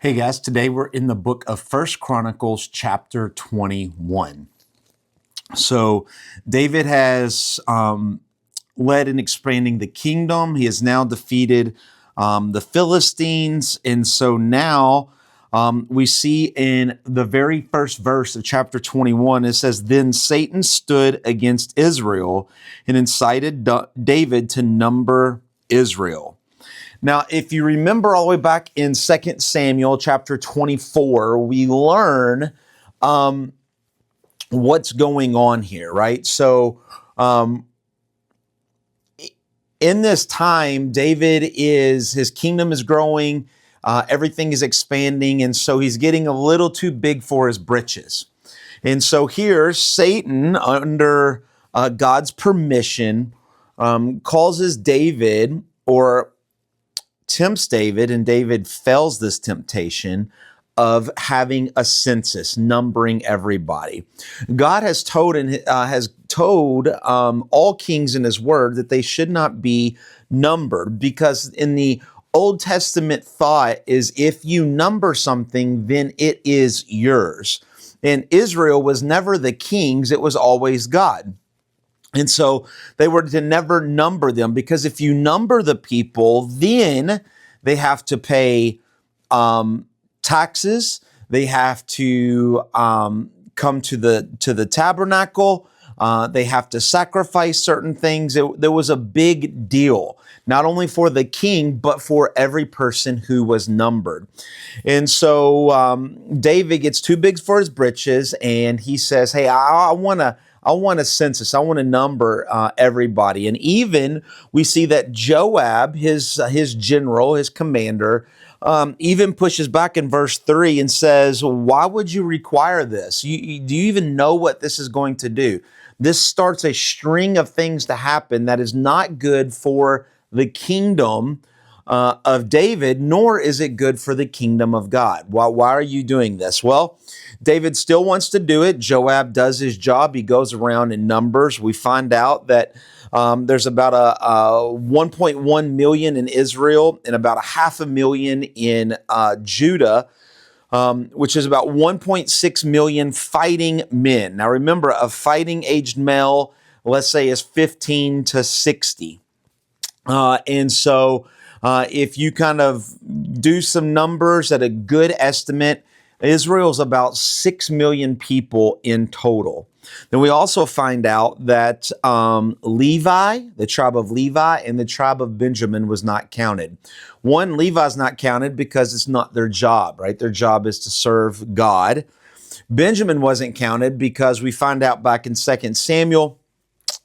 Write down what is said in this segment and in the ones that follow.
Hey guys, today we're in the book of First Chronicles chapter 21. So David has led in expanding the kingdom. He has now defeated the Philistines. And so now we see in the very first verse of chapter 21, it says, "Then Satan stood against Israel and incited David to number Israel." Now, if you remember all the way back in 2 Samuel chapter 24, we learn what's going on here, right? So in this time, his kingdom is growing, everything is expanding, and so he's getting a little too big for his britches. And so here, Satan, under God's permission, causes David, or tempts David, and David fails this temptation of having a census, numbering everybody. God has told all kings in His Word that they should not be numbered, because in the Old Testament thought is if you number something, then it is yours. And Israel was never the kings; it was always God. And so they were to never number them, because if you number the people, then they have to pay taxes. They have to come to the tabernacle. They have to sacrifice certain things. There was a big deal, not only for the king, but for every person who was numbered. And so David gets too big for his britches, and he says, "Hey, I want a census. I want to number everybody." And even we see that Joab, his general, his commander, even pushes back in verse 3 and says, "Why would you require this? Do you even know what this is going to do?" This starts a string of things to happen that is not good for the kingdom of David, nor is it good for the kingdom of God. Why are you doing this? Well, David still wants to do it. Joab does his job. He goes around in numbers. We find out that there's about a 1.1 million in Israel and about 500,000 in Judah, which is about 1.6 million fighting men. Now remember, a fighting aged male, let's say, is 15 to 60. And so if you kind of do some numbers at a good estimate, Israel's about 6 million people in total. Then we also find out that Levi, the tribe of Levi, and the tribe of Benjamin was not counted. One, Levi's not counted because it's not their job, right? Their job is to serve God. Benjamin wasn't counted because we find out back in 2 Samuel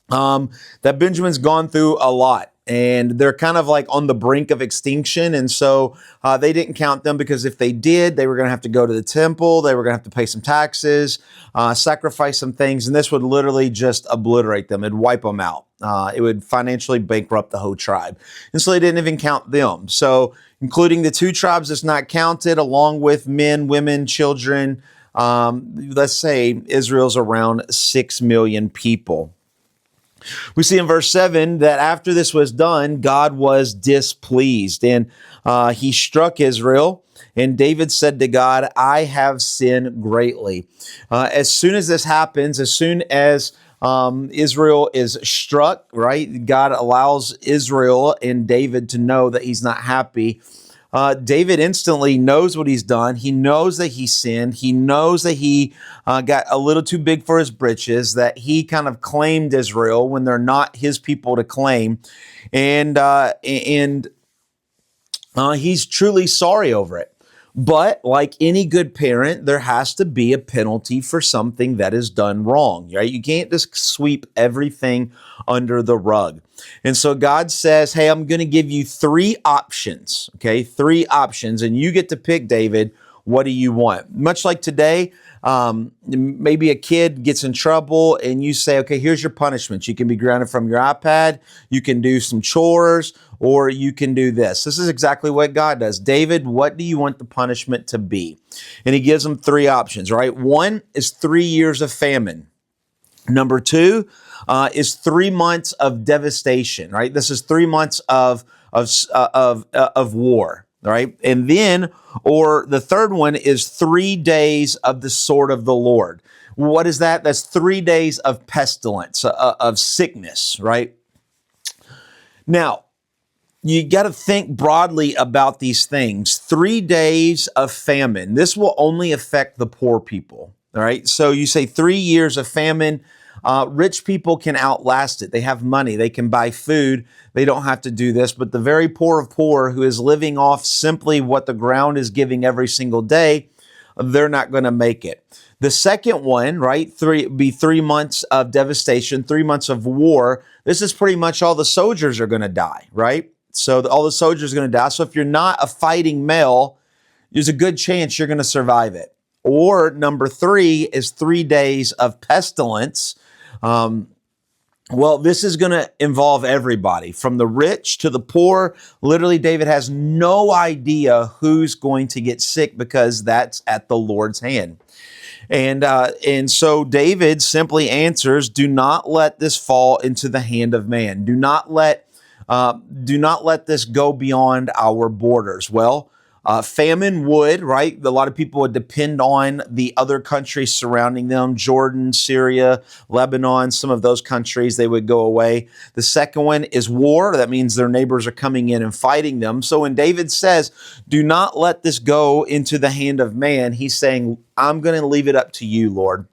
that Benjamin's gone through a lot, and they're kind of like on the brink of extinction. And so they didn't count them, because if they did, they were going to have to go to the temple. They were going to have to pay some taxes, sacrifice some things, and this would literally just obliterate them. It'd wipe them out. It would financially bankrupt the whole tribe. And so they didn't even count them. So including the two tribes that's not counted, along with men, women, children, let's say Israel's around 6 million people. We see in verse 7 that after this was done, God was displeased, and He struck Israel. And David said to God, "I have sinned greatly." As soon as this happens, as soon as Israel is struck, right, God allows Israel and David to know that He's not happy. David instantly knows what he's done. He knows that he sinned. He knows that he got a little too big for his britches, that he kind of claimed Israel when they're not his people to claim. And he's truly sorry over it. But like any good parent, there has to be a penalty for something that is done wrong, right? You can't just sweep everything under the rug. And so God says, "Hey, I'm going to give you 3 options, okay? 3 options, and you get to pick, David, what do you want?" Much like today, maybe a kid gets in trouble and you say, "Okay, here's your punishment. You can be grounded from your iPad, you can do some chores, or you can do this." This is exactly what God does. "David, what do you want the punishment to be?" And He gives them 3 options, right? 1 is 3 years of famine. Number 2 is 3 months of devastation, right? This is 3 months of war. right? And then, or the third one is 3 days of the sword of the Lord. What is that? That's 3 days of pestilence, of sickness, right? Now, you got to think broadly about these things. 3 days of famine. This will only affect the poor people. All right. So you say 3 years of famine. Rich people can outlast it. They have money. They can buy food. They don't have to do this. But the very poor of poor, who is living off simply what the ground is giving every single day, they're not going to make it. The second one, right, 3 months of devastation, 3 months of war. This is pretty much all the soldiers are going to die, right? So all the soldiers are going to die. So if you're not a fighting male, there's a good chance you're going to survive it. Or number 3 is 3 days of pestilence. Well, this is going to involve everybody, from the rich to the poor. Literally, David has no idea who's going to get sick because that's at the Lord's hand. And so David simply answers, do not let this fall into the hand of man. Do not let this go beyond our borders. Well, famine would, right? A lot of people would depend on the other countries surrounding them, Jordan, Syria, Lebanon, some of those countries, they would go away. The second one is war. That means their neighbors are coming in and fighting them. So when David says, do not let this go into the hand of man, he's saying, I'm going to leave it up to you, Lord.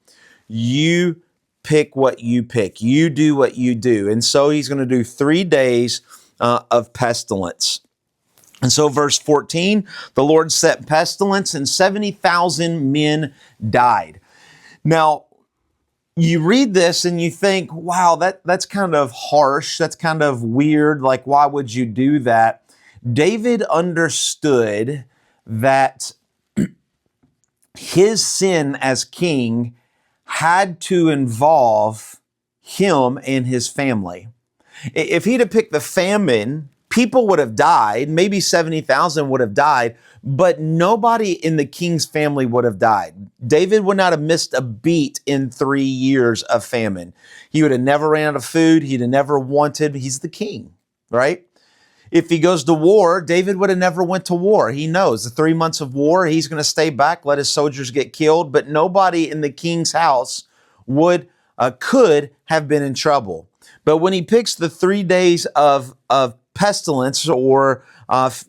You pick what you pick. You do what you do. And so he's going to do 3 days of pestilence. And so verse 14, the Lord set pestilence and 70,000 men died. Now, you read this and you think, wow, that's kind of harsh. That's kind of weird. Like, why would you do that? David understood that his sin as king had to involve him and his family. If he'd have picked the famine, people would have died. Maybe 70,000 would have died, but nobody in the king's family would have died. David would not have missed a beat in 3 years of famine. He would have never ran out of food. He'd have never wanted. He's the king, right? If he goes to war, David would have never went to war. He knows the 3 months of war, he's going to stay back, let his soldiers get killed, but nobody in the king's house could have been in trouble. But when he picks the 3 days of pestilence or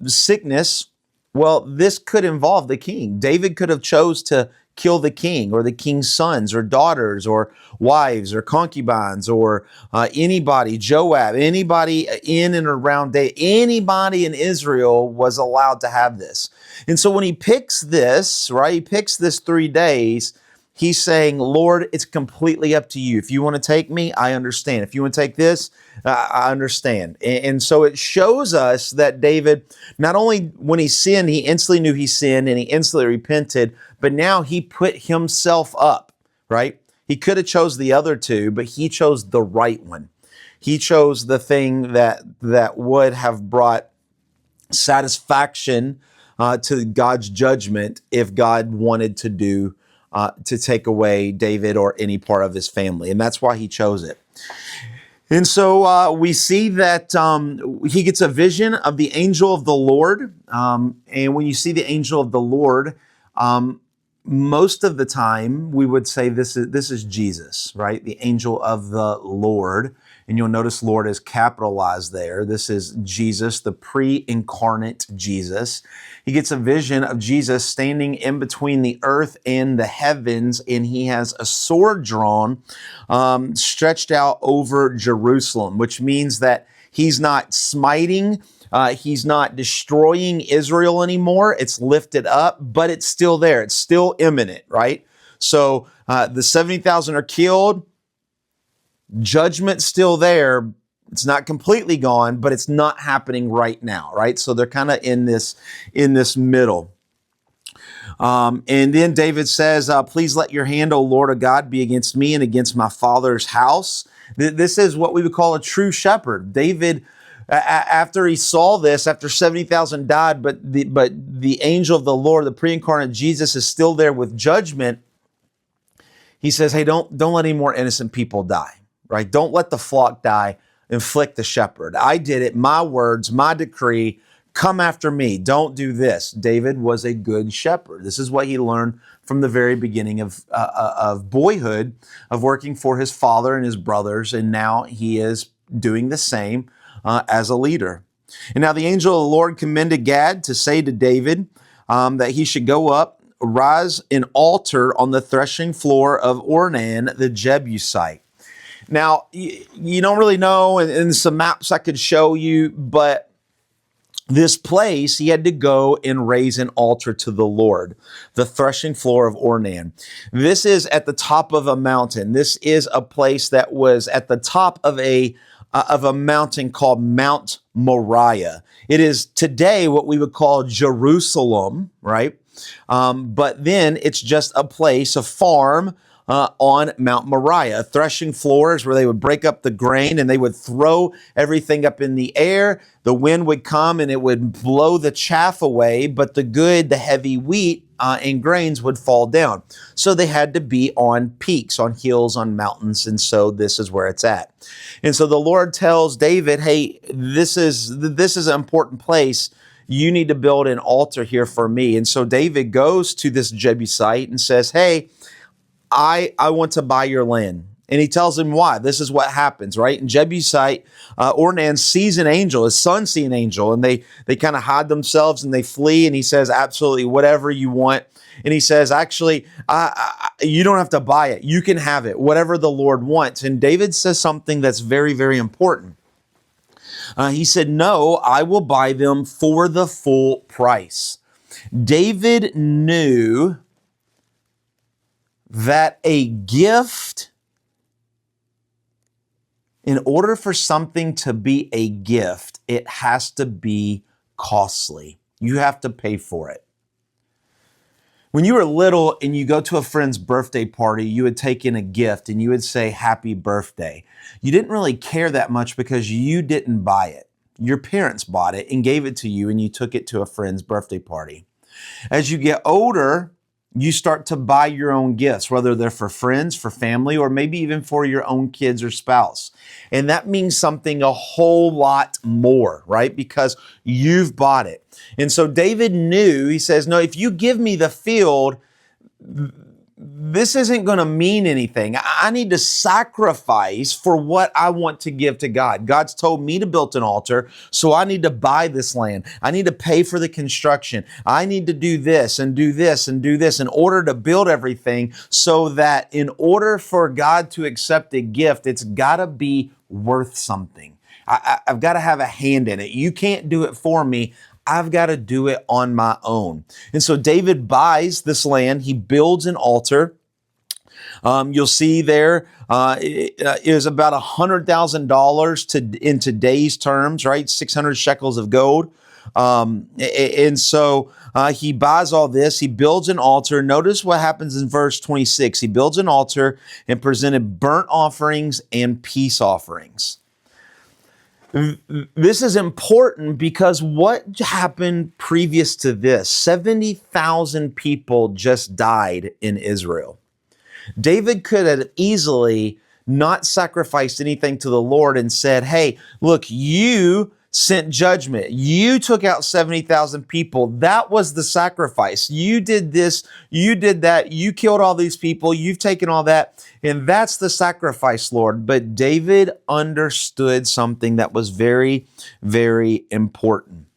sickness, well, this could involve the king. David could have chose to kill the king or the king's sons or daughters or wives or concubines or anybody, Joab, anybody in and around David, anybody in Israel was allowed to have this. And so when he picks this, right, he picks this 3 days, he's saying, Lord, it's completely up to you. If you want to take me, I understand. If you want to take this, I understand. And so it shows us that David, not only when he sinned, he instantly knew he sinned and he instantly repented, but now he put himself up, right? He could have chose the other two, but he chose the right one. He chose the thing that would have brought satisfaction to God's judgment if God wanted to take away David or any part of his family. And that's why he chose it. And so we see that he gets a vision of the angel of the Lord. And when you see the angel of the Lord, most of the time we would say this is Jesus, right? The angel of the Lord. And you'll notice Lord is capitalized there. This is Jesus, the pre-incarnate Jesus. He gets a vision of Jesus standing in between the earth and the heavens, and he has a sword drawn, stretched out over Jerusalem, which means that he's not smiting, he's not destroying Israel anymore. It's lifted up, but it's still there. It's still imminent, right? So the 70,000 are killed. Judgment's still there. It's not completely gone, but it's not happening right now, right? So they're kind of in this middle. And then David says, please let your hand, O Lord of God, be against me and against my father's house. This is what we would call a true shepherd. David, after he saw this, after 70,000 died, but the angel of the Lord, the pre-incarnate Jesus, is still there with judgment. He says, hey, don't let any more innocent people die. Right? Don't let the flock die. Inflict the shepherd. I did it. My words, my decree. come after me. Don't do this. David was a good shepherd. This is what he learned from the very beginning of boyhood, of working for his father and his brothers. And now he is doing the same as a leader. And now the angel of the Lord commended Gad to say to David that he should go up, rise an altar on the threshing floor of Ornan the Jebusite. Now, you don't really know, and some maps I could show you, but this place, he had to go and raise an altar to the Lord, the threshing floor of Ornan. This is at the top of a mountain. This is a place that was at the top of a mountain called Mount Moriah. It is today what we would call Jerusalem, right? But then it's just a place, a farm on Mount Moriah. Threshing floors where they would break up the grain and they would throw everything up in the air. The wind would come and it would blow the chaff away, but the heavy wheat and grains would fall down. So they had to be on peaks, on hills, on mountains. And so this is where it's at. And so the Lord tells David, hey, this is an important place. You need to build an altar here for me. And so David goes to this Jebusite and says, hey, I want to buy your land. And he tells him why. This is what happens, right? And Jebusite, Ornan sees an angel, his son sees an angel, and they kind of hide themselves and they flee. And he says, absolutely, whatever you want. And he says, actually, you don't have to buy it. You can have it, whatever the Lord wants. And David says something that's very, very important. He said, no, I will buy them for the full price. David knew that a gift, in order for something to be a gift, it has to be costly. You have to pay for it. When you were little and you go to a friend's birthday party, you would take in a gift and you would say, happy birthday. You didn't really care that much because you didn't buy it. Your parents bought it and gave it to you and you took it to a friend's birthday party. As you get older, you start to buy your own gifts, whether they're for friends, for family, or maybe even for your own kids or spouse. And that means something a whole lot more, right? Because you've bought it. And so David knew, he says, no, if you give me the field, this isn't going to mean anything. I need to sacrifice for what I want to give to God. God's told me to build an altar, so I need to buy this land. I need to pay for the construction. I need to do this and do this and do this in order to build everything, so that in order for God to accept a gift, it's got to be worth something. I've got to have a hand in it. You can't do it for me. I've got to do it on my own. And so David buys this land. He builds an altar. You'll see there is about $100,000 in today's terms, right? 600 shekels of gold. And so he buys all this. He builds an altar. Notice what happens in verse 26. He builds an altar and presented burnt offerings and peace offerings. This is important because what happened previous to this? 70,000 people just died in Israel. David could have easily not sacrificed anything to the Lord and said, hey, look, you sent judgment. You took out 70,000 people. That was the sacrifice. You did this, you did that, you killed all these people, you've taken all that, and that's the sacrifice, Lord. But David understood something that was very, very important.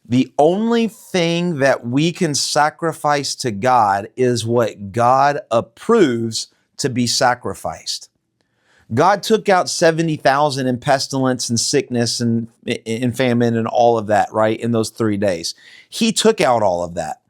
The only thing that we can sacrifice to God is what God approves to be sacrificed. God took out 70,000 in pestilence and sickness and in famine and all of that, right, in those 3 days. He took out all of that.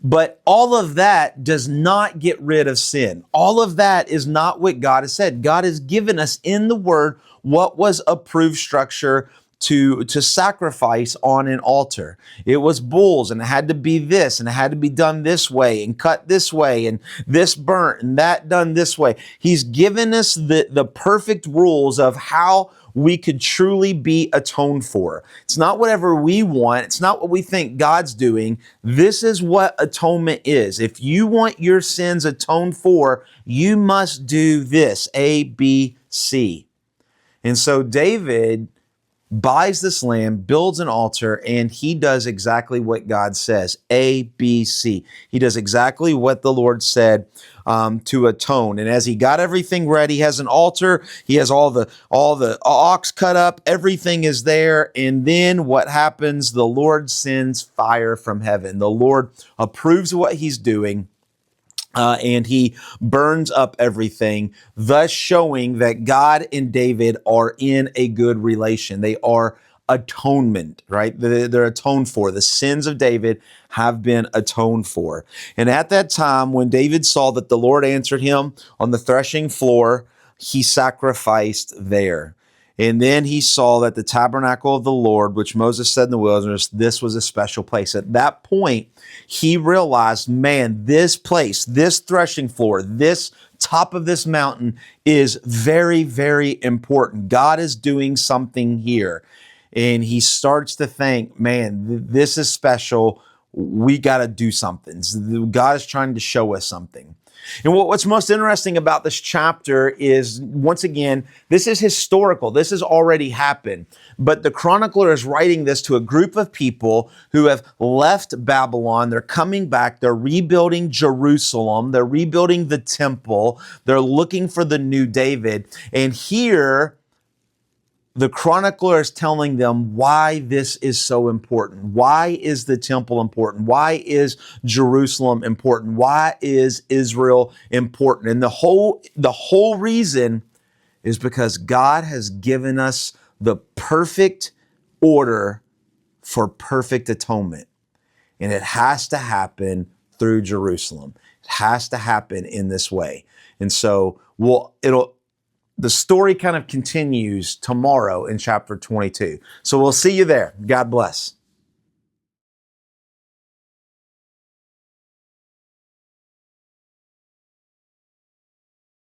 But all of that does not get rid of sin. All of that is not what God has said. God has given us in the Word what was approved structure to sacrifice on an altar. It was bulls, and it had to be this, and it had to be done this way, and cut this way, and this burnt, and that done this way. He's given us the perfect rules of how we could truly be atoned for. It's not whatever we want. It's not what we think God's doing. This is what atonement is. If you want your sins atoned for, you must do this, A, B, C. And so David buys this land, builds an altar, and he does exactly what God says. A, B, C. He does exactly what the Lord said to atone. And as he got everything ready, he has an altar. He has all the ox cut up. Everything is there. And then what happens? The Lord sends fire from heaven. The Lord approves of what he's doing. And he burns up everything, thus showing that God and David are in a good relation. They are atonement, right? They're atoned for. The sins of David have been atoned for. And at that time, when David saw that the Lord answered him on the threshing floor, he sacrificed there. And then he saw that the tabernacle of the Lord, which Moses said in the wilderness, this was a special place. At that point, he realized, man, this place, this threshing floor, this top of this mountain is very, very important. God is doing something here. And he starts to think, man, this is special. We got to do something. God is trying to show us something. And what's most interesting about this chapter is, once again, this is historical. This has already happened. But the chronicler is writing this to a group of people who have left Babylon. They're coming back. They're rebuilding Jerusalem. They're rebuilding the temple. They're looking for the new David. And here, the chronicler is telling them why this is so important. Why is the temple important? Why is Jerusalem important? Why is Israel important? And the whole reason is because God has given us the perfect order for perfect atonement. And it has to happen through Jerusalem. It has to happen in this way. And so the story kind of continues tomorrow in chapter 22. So we'll see you there. God bless.